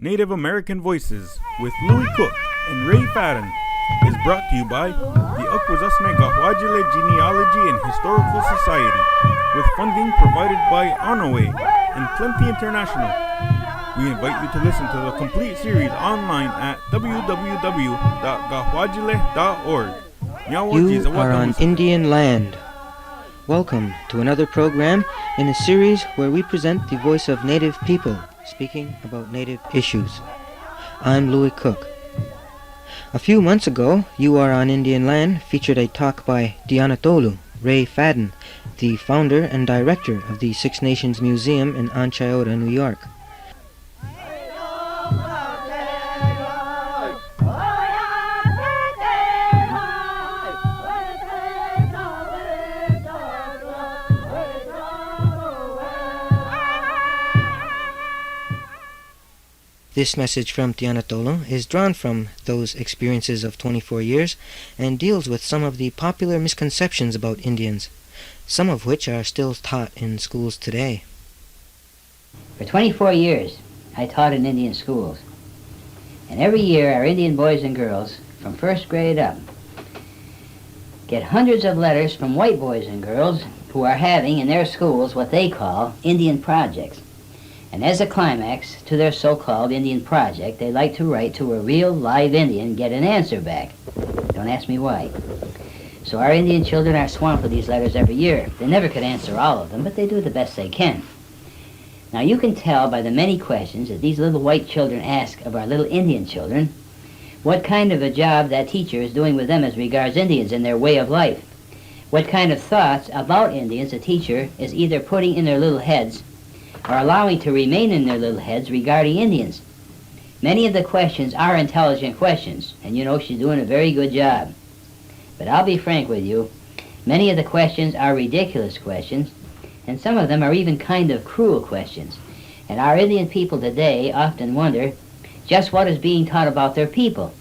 Native American Voices with Louie Cook and Ray Fadden is brought to you by the Akwesasne Gahwajile Genealogy and Historical Society with funding provided by Onaway and Plenty International. We invite you to listen to the complete series online at www.gahwajile.org. You are on Indian land. Welcome to another program in a series where we present the voice of Native people speaking about Native issues. I'm Louie Cook. A few months ago, You Are on Indian Land featured a talk by Dianatolu, Ray Fadden, the founder and director of the Six Nations Museum in Onaway, New York. This message from Dianatolu is drawn from those experiences of 24 years and deals with some of the popular misconceptions about Indians, some of which are still taught in schools today. For 24 years, I taught in Indian schools. And every year, our Indian boys and girls, from first grade up, get hundreds of letters from white boys and girls who are having in their schools what they call Indian projects. And as a climax to their so-called Indian project, they like to write to a real live Indian and get an answer back. Don't ask me why. So our Indian children are swamped with these letters every year. They never could answer all of them, but they do the best they can. Now you can tell by the many questions that these little white children ask of our little Indian children what kind of a job that teacher is doing with them as regards Indians and their way of life. What kind of thoughts about Indians the teacher is either putting in their little heads or allowing to remain in their little heads regarding Indians. Many of the questions are intelligent questions, and you know she's doing a very good job. But I'll be frank with you, many of the questions are ridiculous questions, and some of them are even kind of cruel questions. And our Indian people today often wonder just what is being taught about their people.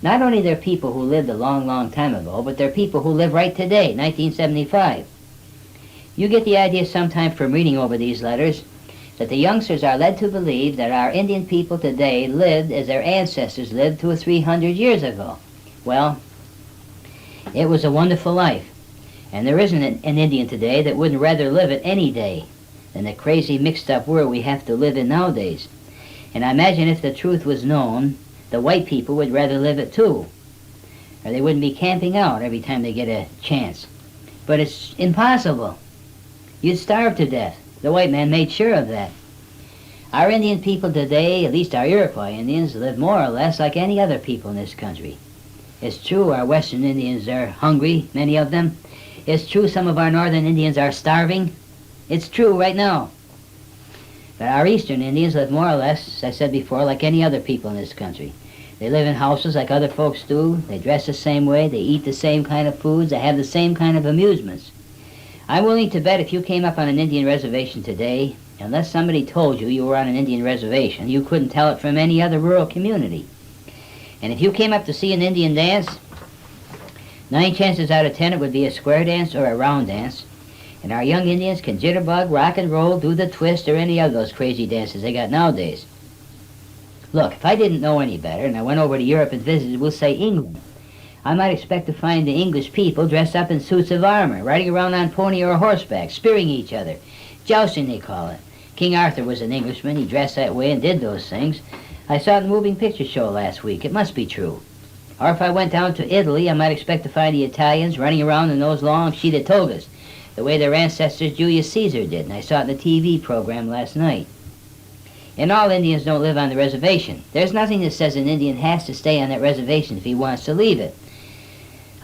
Not only their people who lived a long, long time ago, but their people who live right today, 1975. You get the idea sometime from reading over these letters that the youngsters are led to believe that our Indian people today lived as their ancestors lived 200 or 300 years ago. Well, it was a wonderful life, and there isn't an Indian today that wouldn't rather live it any day than the crazy mixed-up world we have to live in nowadays. And I imagine if the truth was known, the white people would rather live it too, or they wouldn't be camping out every time they get a chance. But it's impossible. You'd starve to death. The white man made sure of that. Our Indian people today, at least our Iroquois Indians, live more or less like any other people in this country. It's true our Western Indians are hungry, many of them. It's true some of our Northern Indians are starving. It's true right now. But our Eastern Indians live more or less, as I said before, like any other people in this country. They live in houses like other folks do. They dress the same way. They eat the same kind of foods. They have the same kind of amusements. I'm willing to bet if you came up on an Indian reservation today, unless somebody told you you were on an Indian reservation, you couldn't tell it from any other rural community. And if you came up to see an Indian dance, 9 chances out of 10 it would be a square dance or a round dance. And our young Indians can jitterbug, rock and roll, do the twist, or any of those crazy dances they got nowadays. Look, if I didn't know any better and I went over to Europe and visited, we'll say England, I might expect to find the English people dressed up in suits of armor, riding around on pony or horseback, spearing each other. Jousting, they call it. King Arthur was an Englishman. He dressed that way and did those things. I saw it in the moving picture show last week. It must be true. Or if I went down to Italy, I might expect to find the Italians running around in those long sheeted togas, the way their ancestors Julius Caesar did, and I saw it in the TV program last night. And all Indians don't live on the reservation. There's nothing that says an Indian has to stay on that reservation if he wants to leave it.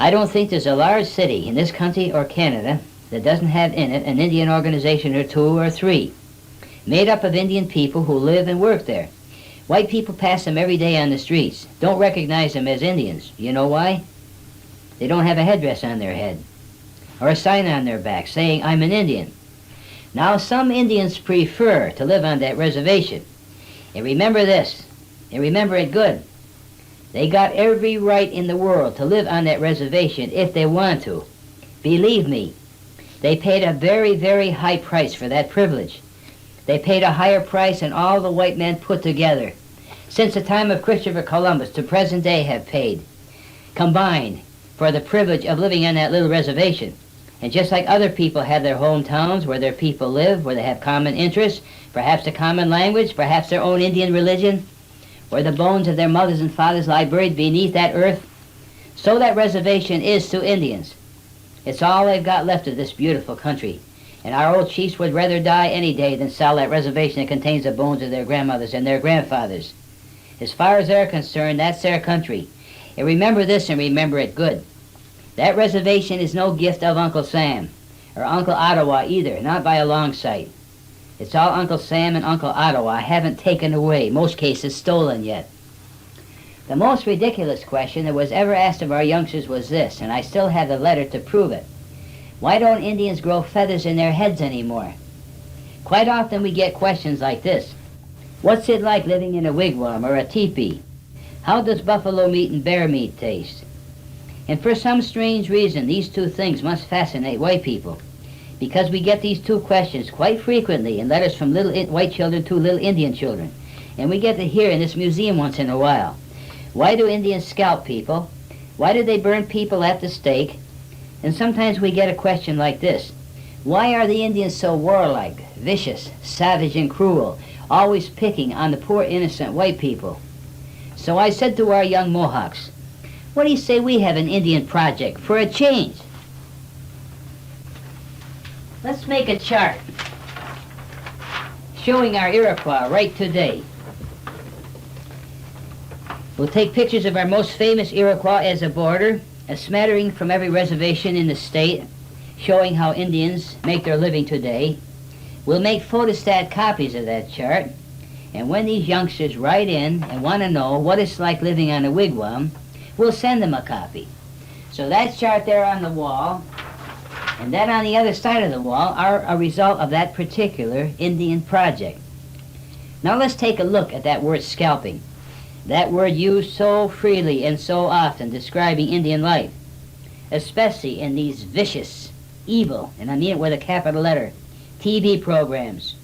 I don't think there's a large city in this country or Canada that doesn't have in it an Indian organization or 2 or 3, made up of Indian people who live and work there. White people pass them every day on the streets, don't recognize them as Indians. You know why? They don't have a headdress on their head, or a sign on their back saying, I'm an Indian. Now some Indians prefer to live on that reservation. And remember this, and remember it good. They got every right in the world to live on that reservation if they want to. Believe me, they paid a very, very high price for that privilege. They paid a higher price than all the white men put together. since the time of Christopher Columbus to present day have paid, combined, for the privilege of living on that little reservation. And just like other people have their hometowns where their people live, where they have common interests, perhaps a common language, perhaps their own Indian religion, where the bones of their mothers and fathers lie buried beneath that earth, so that reservation is to Indians. It's all they've got left of this beautiful country. And our old chiefs would rather die any day than sell that reservation that contains the bones of their grandmothers and their grandfathers. As far as they're concerned, that's their country. And remember this and remember it good. That reservation is no gift of Uncle Sam, or Uncle Ottawa either, not by a long sight. It's all Uncle Sam and Uncle Ottawa haven't taken away, most cases stolen yet. The most ridiculous question that was ever asked of our youngsters was this, and I still have the letter to prove it. Why don't Indians grow feathers in their heads anymore? Quite often we get questions like this. What's it like living in a wigwam or a teepee? How does buffalo meat and bear meat taste? And for some strange reason, these two things must fascinate white people, because we get these two questions quite frequently in letters from little white children to little Indian children. And we get to hear in this museum once in a while. Why do Indians scalp people? Why do they burn people at the stake? And sometimes we get a question like this. Why are the Indians so warlike, vicious, savage, and cruel, always picking on the poor innocent white people? So I said to our young Mohawks, what do you say we have an Indian project for a change? Let's make a chart showing our Iroquois right today. We'll take pictures of our most famous Iroquois as a border, a smattering from every reservation in the state, showing how Indians make their living today. We'll make photostat copies of that chart, and when these youngsters write in and want to know what it's like living on a wigwam, we'll send them a copy. So that chart there on the wall, and that on the other side of the wall, are a result of that particular Indian project. Now let's take a look at that word scalping. That word used so freely and so often describing Indian life, especially in these vicious, evil, and I mean it with a capital letter, TV programs.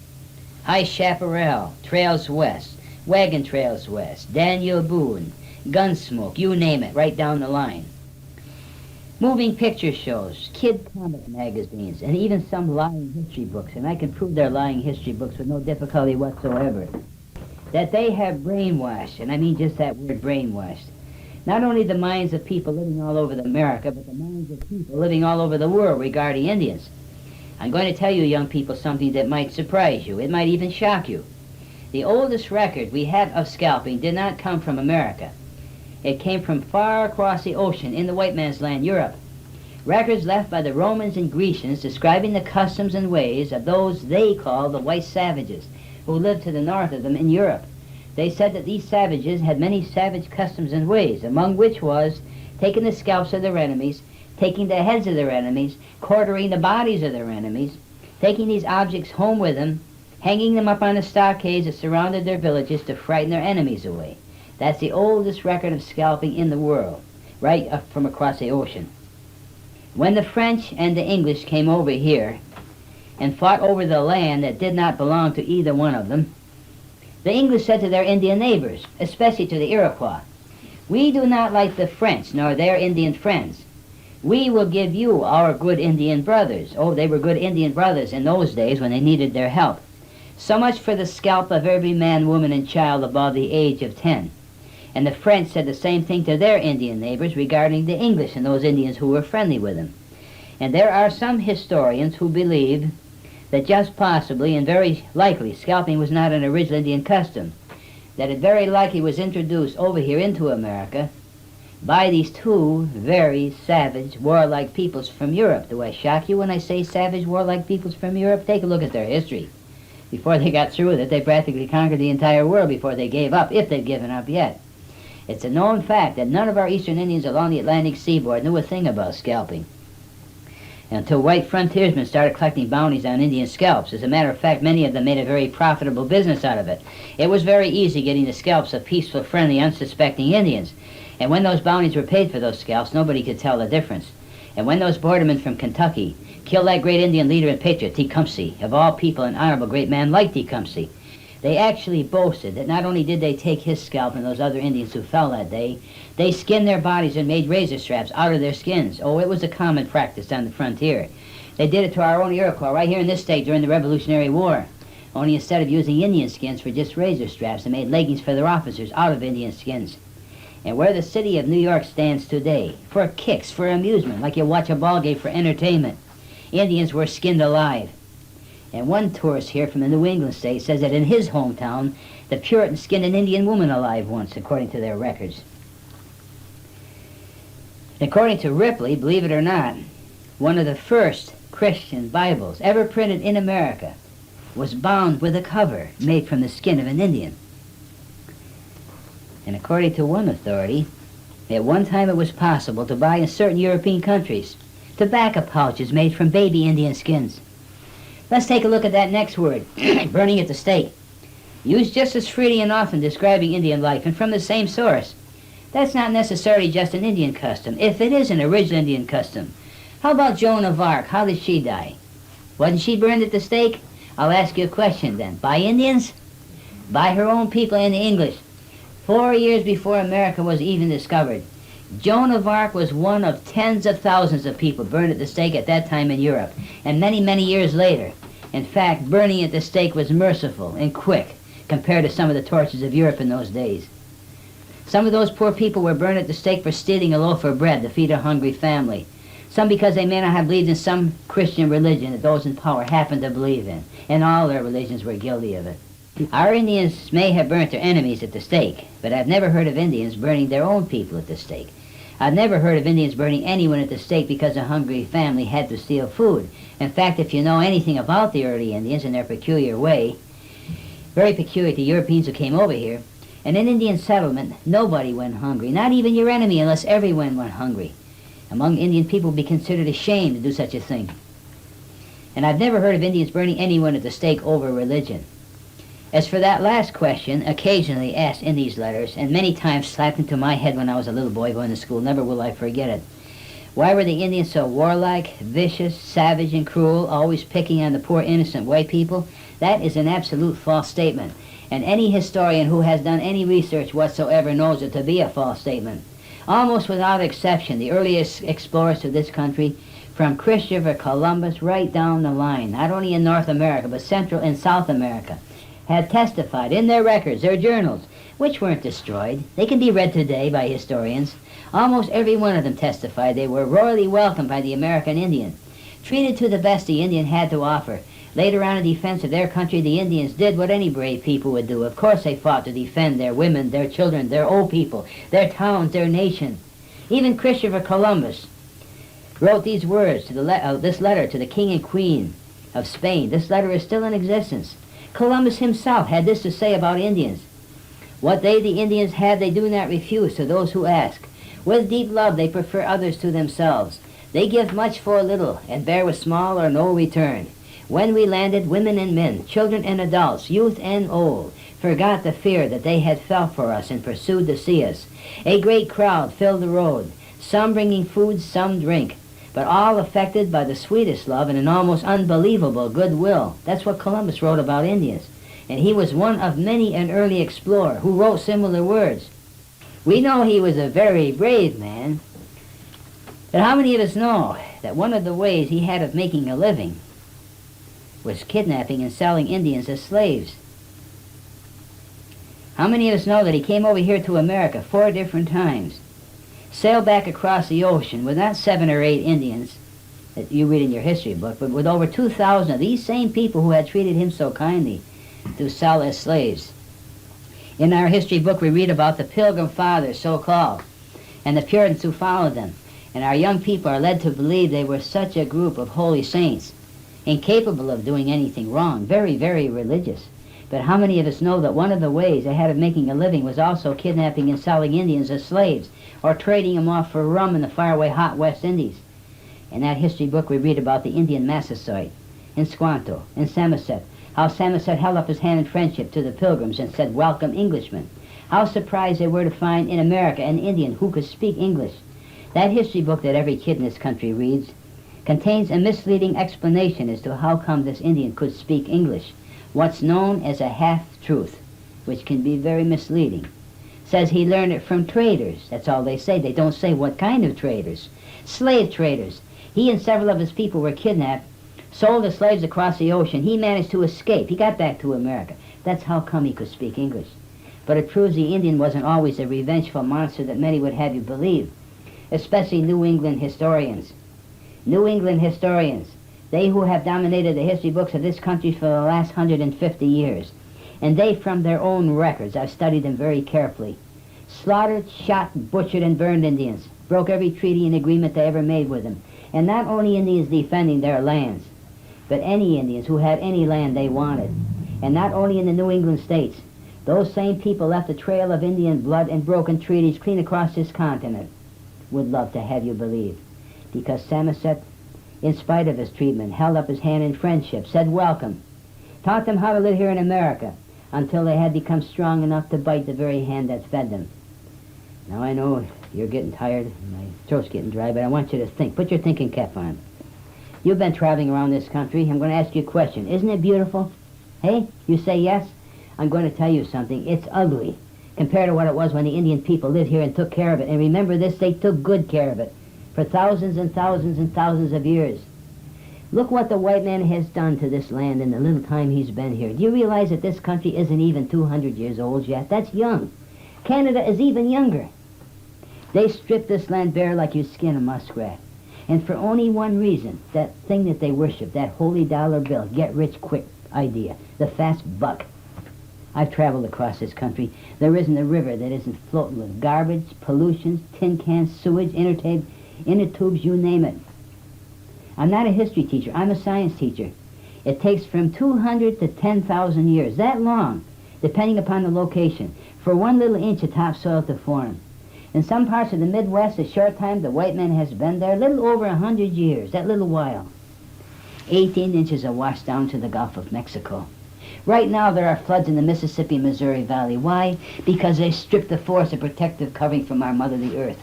High Chaparral, Trails West, Wagon Trails West, Daniel Boone, Gunsmoke, you name it, right down the line. Moving picture shows, kid comic magazines, and even some lying history books, and I can prove they're lying history books with no difficulty whatsoever, that they have brainwashed, and I mean just that word brainwashed, not only the minds of people living all over America, but the minds of people living all over the world regarding Indians. I'm going to tell you, young people, something that might surprise you. It might even shock you. The oldest record we have of scalping did not come from America. It came from far across the ocean in the white man's land, Europe. Records left by the Romans and Grecians describing the customs and ways of those they called the white savages who lived to the north of them in Europe. They said that these savages had many savage customs and ways, among which was taking the scalps of their enemies, taking the heads of their enemies, quartering the bodies of their enemies, taking these objects home with them, hanging them up on the stockades that surrounded their villages to frighten their enemies away. That's the oldest record of scalping in the world, right up from across the ocean. When the French and the English came over here and fought over the land that did not belong to either one of them, the English said to their Indian neighbors, especially to the Iroquois, "We do not like the French nor their Indian friends. We will give you our good Indian brothers." Oh, they were good Indian brothers in those days when they needed their help. So much for the scalp of every man, woman, and child above the age of 10. And the French said the same thing to their Indian neighbors regarding the English and those Indians who were friendly with them. And there are some historians who believe that just possibly and very likely scalping was not an original Indian custom, that it very likely was introduced over here into America by these two very savage, warlike peoples from Europe. Do I shock you when I say savage, warlike peoples from Europe? Take a look at their history. Before they got through with it, they practically conquered the entire world before they gave up, if they'd given up yet. It's a known fact that none of our eastern Indians along the Atlantic seaboard knew a thing about scalping until white frontiersmen started collecting bounties on Indian scalps. As a matter of fact, many of them made a very profitable business out of it. It was very easy getting the scalps of peaceful, friendly, unsuspecting Indians. And when those bounties were paid for those scalps, nobody could tell the difference. And when those bordermen from Kentucky killed that great Indian leader and patriot, Tecumseh, of all people, an honorable great man like Tecumseh, They actually boasted that not only did they take his scalp and those other Indians who fell that day, they skinned their bodies and made razor straps out of their skins. Oh, it was a common practice on the frontier. They did it to our own Iroquois right here in this state during the Revolutionary War. Only instead of using Indian skins for just razor straps, they made leggings for their officers out of Indian skins. And where the city of New York stands today, for kicks, for amusement, like you watch a ball game for entertainment, Indians were skinned alive. And one tourist here from the New England state says that in his hometown, the Puritans skinned an Indian woman alive once, according to their records. And according to Ripley, believe it or not, one of the first Christian Bibles ever printed in America was bound with a cover made from the skin of an Indian. And according to one authority, at one time it was possible to buy in certain European countries tobacco pouches made from baby Indian skins. Let's take a look at that next word, burning at the stake. Used just as freely and often describing Indian life and from the same source. That's not necessarily just an Indian custom, if it is an original Indian custom. How about Joan of Arc? How did she die? Wasn't she burned at the stake? I'll ask you a question then. By Indians? By her own people in the English. 4 years before America was even discovered. Joan of Arc was one of tens of thousands of people burned at the stake at that time in Europe, and many, many years later. In fact, burning at the stake was merciful and quick compared to some of the tortures of Europe in those days. Some of those poor people were burned at the stake for stealing a loaf of bread to feed a hungry family. Some because they may not have believed in some Christian religion that those in power happened to believe in, and all their religions were guilty of it. Our Indians may have burnt their enemies at the stake, but I've never heard of Indians burning their own people at the stake. I've never heard of Indians burning anyone at the stake because a hungry family had to steal food. In fact, if you know anything about the early Indians and their peculiar way, very peculiar to Europeans who came over here, in an Indian settlement, nobody went hungry, not even your enemy, unless everyone went hungry. Among Indian people, it would be considered a shame to do such a thing. And I've never heard of Indians burning anyone at the stake over religion. As for that last question, occasionally asked in these letters, and many times slapped into my head when I was a little boy going to school, never will I forget it. Why were the Indians so warlike, vicious, savage, and cruel, always picking on the poor innocent white people? That is an absolute false statement, and any historian who has done any research whatsoever knows it to be a false statement. Almost without exception, the earliest explorers of this country, from Christopher Columbus right down the line, not only in North America, but Central and South America, had testified in their records, their journals, which weren't destroyed. They can be read today by historians. Almost every one of them testified they were royally welcomed by the American Indian, treated to the best the Indian had to offer. Later on, in defense of their country, the Indians did what any brave people would do. Of course they fought to defend their women, their children, their old people, their towns, their nation. Even Christopher Columbus wrote these words to this letter to the King and Queen of Spain. This letter is still in existence. Columbus himself had this to say about Indians. What they, the Indians, had, they do not refuse to those who ask. With deep love they prefer others to themselves. They give much for little, and bear with small or no return. When we landed, women and men, children and adults, youth and old, forgot the fear that they had felt for us and pursued to see us. A great crowd filled the road, some bringing food, some drink, but all affected by the sweetest love and an almost unbelievable goodwill. That's what Columbus wrote about Indians. And he was one of many an early explorer who wrote similar words. We know he was a very brave man, but how many of us know that one of the ways he had of making a living was kidnapping and selling Indians as slaves? How many of us know that he came over here to America 4 different times, sailed back across the ocean with not 7 or 8 Indians that you read in your history book, but with over 2,000 of these same people who had treated him so kindly to sell as slaves? In our history book we read about the Pilgrim Fathers, so-called, and the Puritans who followed them, and our young people are led to believe they were such a group of holy saints, incapable of doing anything wrong, very, very religious. But how many of us know that one of the ways they had of making a living was also kidnapping and selling Indians as slaves, or trading them off for rum in the faraway hot West Indies? In that history book we read about the Indian Massasoit, in Squanto, in Samoset, how Samoset held up his hand in friendship to the Pilgrims and said, "Welcome, Englishmen." How surprised they were to find in America an Indian who could speak English. That history book that every kid in this country reads contains a misleading explanation as to how come this Indian could speak English, what's known as a half truth, which can be very misleading. Says he learned it from traders. That's all they say. They don't say what kind of traders. Slave traders. He and several of his people were kidnapped, sold as slaves across the ocean. He managed to escape. He got back to America. That's how come he could speak English. But it proves the Indian wasn't always a revengeful monster that many would have you believe, especially New England historians. New England historians, they who have dominated the history books of this country for the last 150 years. And they, from their own records, I've studied them very carefully, slaughtered, shot, butchered, and burned Indians, broke every treaty and agreement they ever made with them. And not only Indians defending their lands, but any Indians who had any land they wanted. And not only in the New England states. Those same people left a trail of Indian blood and broken treaties clean across this continent. Would love to have you believe. Because Samoset, in spite of his treatment, held up his hand in friendship, said welcome, taught them how to live here in America, until they had become strong enough to bite the very hand that fed them. Now I know you're getting tired, my throat's getting dry, but I want you to think. Put your thinking cap on. You've been traveling around this country. I'm going to ask you a question. Isn't it beautiful? Hey, you say yes? I'm going to tell you something. It's ugly compared to what it was when the Indian people lived here and took care of it. And remember this, they took good care of it for thousands and thousands and thousands of years. Look what the white man has done to this land in the little time he's been here. Do you realize that this country isn't even 200 years old yet? That's young. Canada is even younger. They stripped this land bare like you skin a muskrat. And for only one reason, that thing that they worship, that holy dollar bill, get rich quick idea, the fast buck. I've traveled across this country. There isn't a river that isn't floating with garbage, pollution, tin cans, sewage, inner tubes, you name it. I'm not a history teacher. I'm a science teacher. It takes from 200 to 10,000 years, that long, depending upon the location, for 1 little inch of topsoil to form. In some parts of the Midwest, a short time the white man has been there, a little over 100 years, that little while. 18 inches are washed down to the Gulf of Mexico. Right now there are floods in the Mississippi, Missouri Valley. Why? Because they stripped the forest of protective covering from our mother, the earth.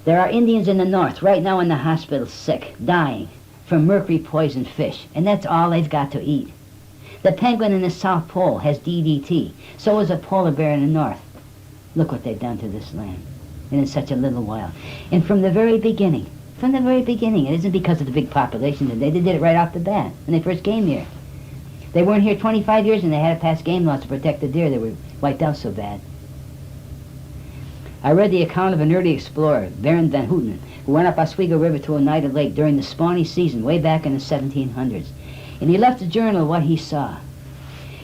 There are Indians in the north right now in the hospital sick, dying from mercury-poisoned fish, and that's all they've got to eat. The penguin in the South Pole has DDT. So is a polar bear in the north. Look what they've done to this land, and in such a little while. And from the very beginning, it isn't because of the big population today. They did it right off the bat when they first came here. They weren't here 25 years and they had to pass game laws to protect the deer. They were wiped out so bad. I read the account of an early explorer, Baron van Houten, who went up Oswego River to Oneida Lake during the spawny season way back in the 1700s. And he left a journal of what he saw.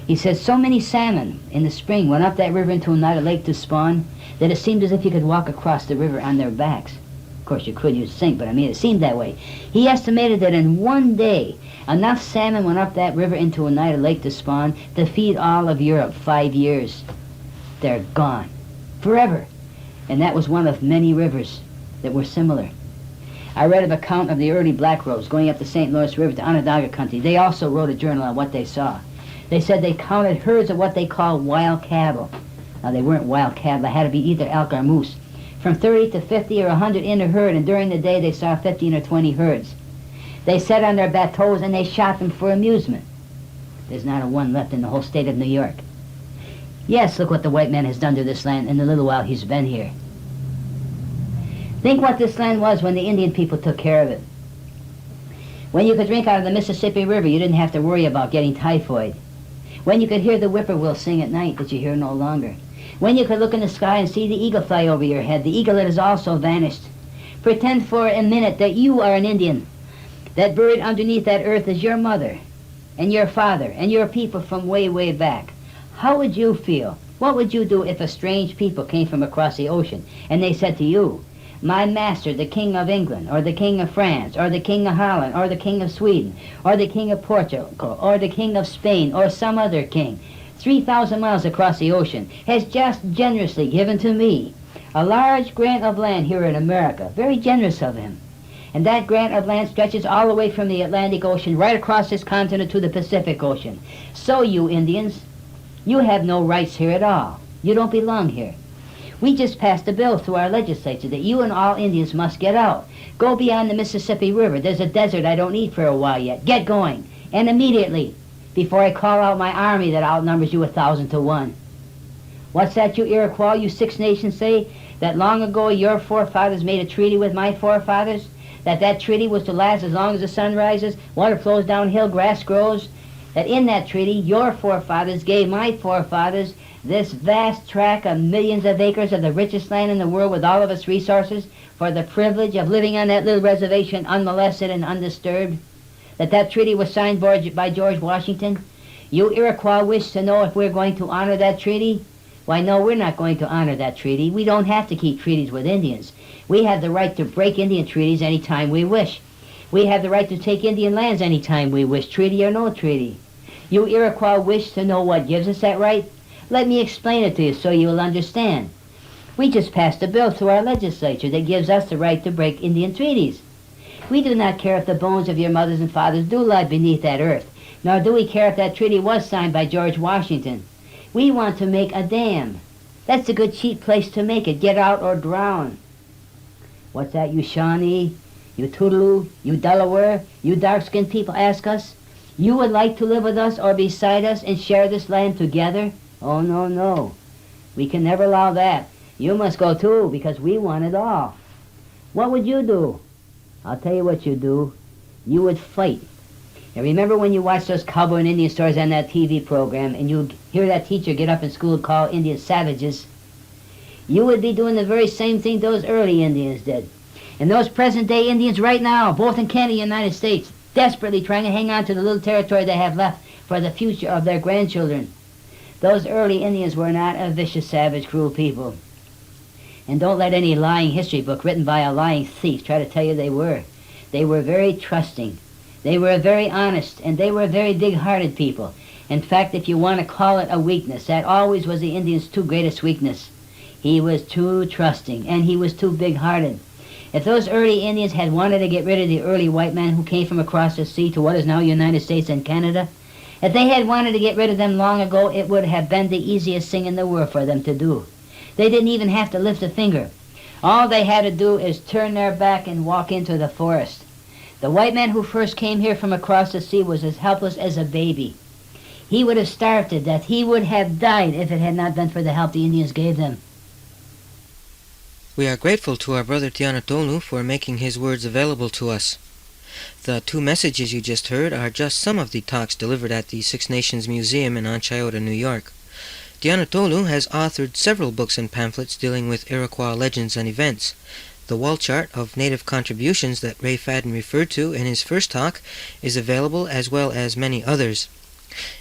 He said so many salmon in the spring went up that river into Oneida Lake to spawn that it seemed as if you could walk across the river on their backs. Of course, you could use sink, but I mean, it seemed that way. He estimated that in one day, enough salmon went up that river into Oneida Lake to spawn to feed all of Europe 5 years. They're gone. Forever. And that was one of many rivers that were similar. I read an account of the early Black Rose going up the St. Louis River to Onondaga country. They also wrote a journal on what they saw. They said they counted herds of what they call wild cattle. Now, they weren't wild cattle. They had to be either elk or moose. From 30 to 50 or 100 in a herd, and during the day they saw 15 or 20 herds. They sat on their bateaus and they shot them for amusement. There's not a one left in the whole state of New York. Yes, look what the white man has done to this land in the little while he's been here. Think what this land was when the Indian people took care of it. When you could drink out of the Mississippi River, you didn't have to worry about getting typhoid. When you could hear the whippoorwill sing at night that you hear no longer. When you could look in the sky and see the eagle fly over your head, the eagle that has also vanished. Pretend for a minute that you are an Indian, that buried underneath that earth is your mother and your father and your people from way, way back. How would you feel? What would you do if a strange people came from across the ocean and they said to you, my master, the King of England, or the King of France, or the King of Holland, or the King of Sweden, or the King of Portugal, or the King of Spain, or some other king, 3,000 miles across the ocean, has just generously given to me a large grant of land here in America, very generous of him. And that grant of land stretches all the way from the Atlantic Ocean right across this continent to the Pacific Ocean. So you Indians, you have no rights here at all. You don't belong here. We just passed a bill through our legislature that you and all Indians must get out. Go beyond the Mississippi River. There's a desert I don't need for a while yet. Get going. And immediately. before I call out my army that outnumbers you 1,000 to 1. What's that you Iroquois, you Six Nations say? That long ago your forefathers made a treaty with my forefathers? That treaty was to last as long as the sun rises, water flows downhill, grass grows? That in that treaty your forefathers gave my forefathers this vast tract of millions of acres of the richest land in the world with all of its resources for the privilege of living on that little reservation unmolested and undisturbed? That treaty was signed by George Washington? You Iroquois wish to know if we're going to honor that treaty? Why, no, we're not going to honor that treaty. We don't have to keep treaties with Indians. We have the right to break Indian treaties any time we wish. We have the right to take Indian lands any time we wish, treaty or no treaty. You Iroquois wish to know what gives us that right? Let me explain it to you so you'll understand. We just passed a bill through our legislature that gives us the right to break Indian treaties. We do not care if the bones of your mothers and fathers do lie beneath that earth, nor do we care if that treaty was signed by George Washington. We want to make a dam. That's a good cheap place to make it. Get out or drown. What's that, you Shawnee, you Toulouse, you Delaware, you dark-skinned people ask us? You would like to live with us or beside us and share this land together? Oh, no, no. We can never allow that. You must go too, because we want it all. What would you do? I'll tell you what you'd do. You would fight. Now remember when you watch those cowboy and Indian stories on that TV program and you hear that teacher get up in school and call Indians savages? You would be doing the very same thing those early Indians did. And those present-day Indians right now, both in Canada and the United States, desperately trying to hang on to the little territory they have left for the future of their grandchildren. Those early Indians were not a vicious, savage, cruel people. And don't let any lying history book written by a lying thief try to tell you they were. They were very trusting. They were very honest, and they were very big-hearted people. In fact, if you want to call it a weakness, that always was the Indian's two greatest weakness. He was too trusting, and he was too big-hearted. If those early Indians had wanted to get rid of the early white man who came from across the sea to what is now United States and Canada, if they had wanted to get rid of them long ago, it would have been the easiest thing in the world for them to do. They didn't even have to lift a finger. All they had to do is turn their back and walk into the forest. The white man who first came here from across the sea was as helpless as a baby. He would have starved to death. He would have died if it had not been for the help the Indians gave them. We are grateful to our brother Tianatonu for making his words available to us. The two messages you just heard are just some of the talks delivered at the Six Nations Museum in Onaway, New York. Tianatonu has authored several books and pamphlets dealing with Iroquois legends and events. The wall chart of native contributions that Ray Fadden referred to in his first talk is available, as well as many others.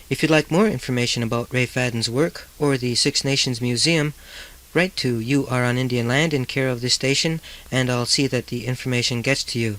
If you'd like more information about Ray Fadden's work or the Six Nations Museum, write to You Are on Indian Land in care of this station, and I'll see that the information gets to you.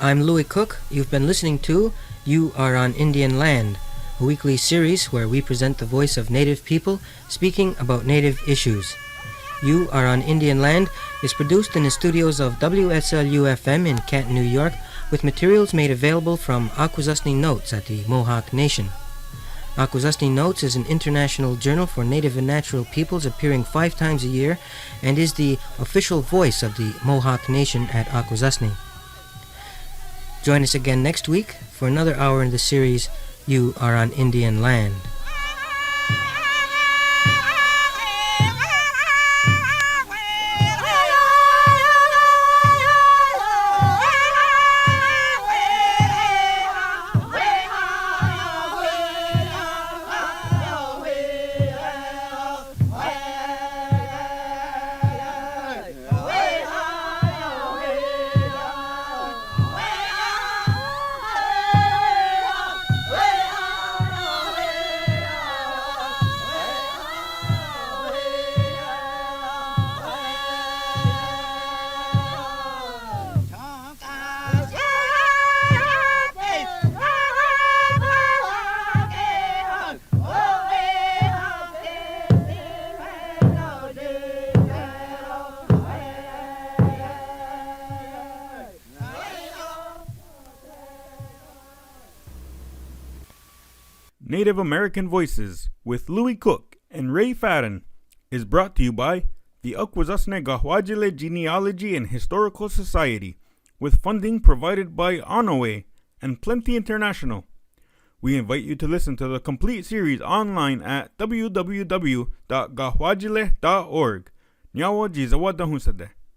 I'm Louie Cook. You've been listening to You Are on Indian Land, a weekly series where we present the voice of Native people speaking about Native issues. You Are on Indian Land is produced in the studios of WSLU-FM in Canton, New York, with materials made available from Akwesasne Notes at the Mohawk Nation. Akwesasne Notes is an international journal for Native and natural peoples appearing 5 times a year and is the official voice of the Mohawk Nation at Akwesasne. Join us again next week for another hour in the series You Are on Indian Land. Native American Voices with Louie Cook and Ray Fadden is brought to you by the Akwesasne Gahwajile Genealogy and Historical Society with funding provided by Onaway and Plenty International. We invite you to listen to the complete series online at www.gahwajile.org. Nyawa jizawadahusade.